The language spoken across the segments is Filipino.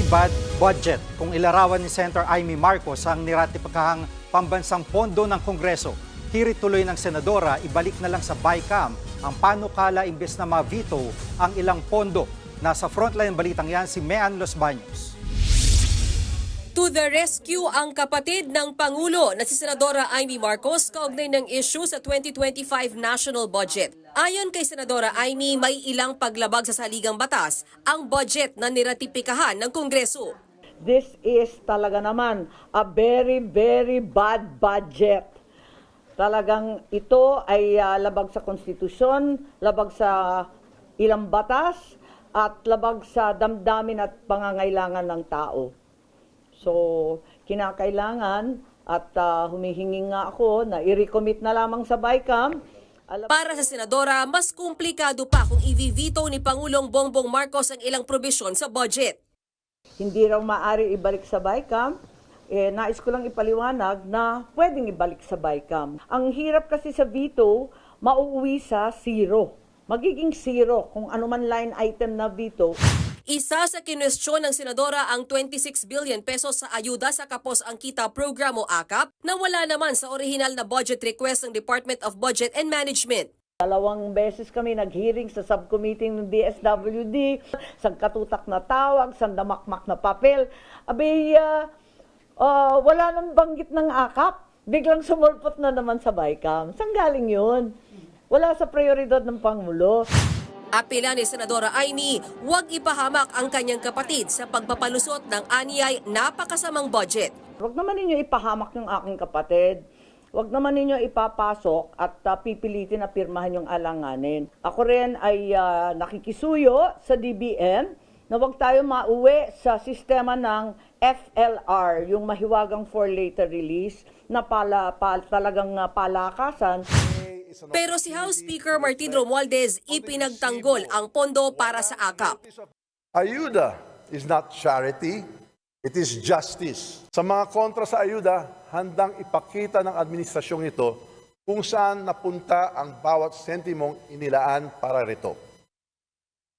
bad budget kung ilarawan ni Senator Amy Marcos ang niratipakahang pambansang pondo ng Kongreso. Hirit tuloy ng Senadora, ibalik na lang sa BICAM ang panukala imbes na ma-veto ang ilang pondo. Nasa frontline balitang yan si Mean Los Baños. To the rescue ang kapatid ng Pangulo na si Senadora Amy Marcos kaugnay ng issue sa 2025 national budget. Ayon kay Senadora Amy, may ilang paglabag sa saligang batas ang budget na niratipikahan ng Kongreso. This is talaga naman a very, very bad budget. Talagang ito ay labag sa konstitusyon, labag sa ilang batas, at labag sa damdamin at pangangailangan ng tao. So, kinakailangan at humihingi nga ako na i-recommit na lamang sa BICAM. Para sa Senadora, mas komplikado pa kung i-veto ni Pangulong Bongbong Marcos ang ilang probisyon sa budget. Hindi raw maaari ibalik sa BICAM. Nais ko lang ipaliwanag na pwedeng ibalik sa BICAM. Ang hirap kasi sa veto, mauuwi sa zero. Magiging zero kung anuman line item na veto. Isa sa kinwestiyon ng Senadora ang 26 billion pesos sa ayuda sa Kapos ang Kita Program o AKAP na wala naman sa orihinal na budget request ng Department of Budget and Management. 2 beses kami nag-hearing sa subcommittee ng DSWD, sa katutak na tawag, sa damakmak na papel. Wala nang banggit ng AKAP. Biglang sumulpot na naman sa BICAM. Saan galing yun? Wala sa prioridad ng Pangulo. Apela ni Senadora Amy, huwag ipahamak ang kanyang kapatid sa pagpapalusot ng anyay napakasamang budget. Huwag naman ninyo ipahamak yung aking kapatid. Huwag naman ninyo ipapasok at pipilitin na pirmahan yung alanganin. Ako rin ay nakikisuyo sa DBM na huwag tayo mauwi sa sistema ng FLR, yung mahiwagang for later release na talagang palakasan. Pero si House Speaker Martin Romualdez ipinagtanggol ang pondo para sa AKAP. Ayuda is not charity, it is justice. Sa mga kontra sa ayuda, handang ipakita ng administrasyong ito kung saan napunta ang bawat sentimong inilaan para rito.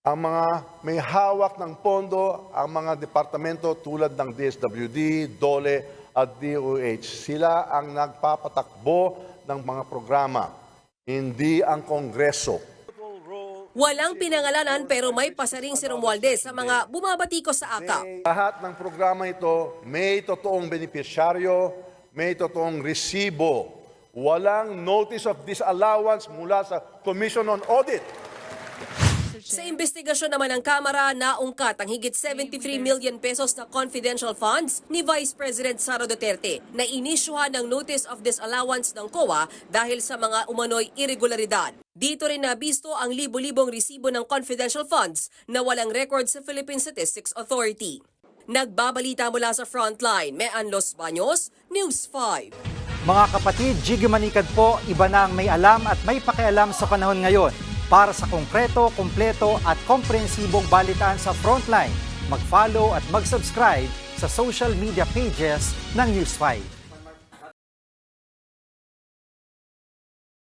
Ang mga may hawak ng pondo, ang mga departamento tulad ng DSWD, DOLE at DOH, sila ang nagpapatakbo ng mga programa, hindi ang Kongreso. Walang pinangalanan pero may pasaring si Romualdez sa mga bumabatikos sa AKAP. Lahat ng programa ito may totoong benepisyaryo, may totoong resibo. Walang notice of disallowance mula sa Commission on Audit. Sa investigasyon naman ng Kamara, naungkat ang higit 73 million pesos na confidential funds ni Vice President Sara Duterte na inisyuhan ng Notice of Disallowance ng COA dahil sa mga umano'y irregularidad. Dito rin nabisto ang libo-libong resibo ng confidential funds na walang record sa Philippine Statistics Authority. Nagbabalita mula sa Frontline, Mean Los Baños, News 5. Mga kapatid, Jiggy Manikad po, iba na ang may alam at may pakialam sa panahon ngayon. Para sa konkreto, kumpleto at komprehensibong balitaan sa Frontline, mag-follow at mag-subscribe sa social media pages ng News 5.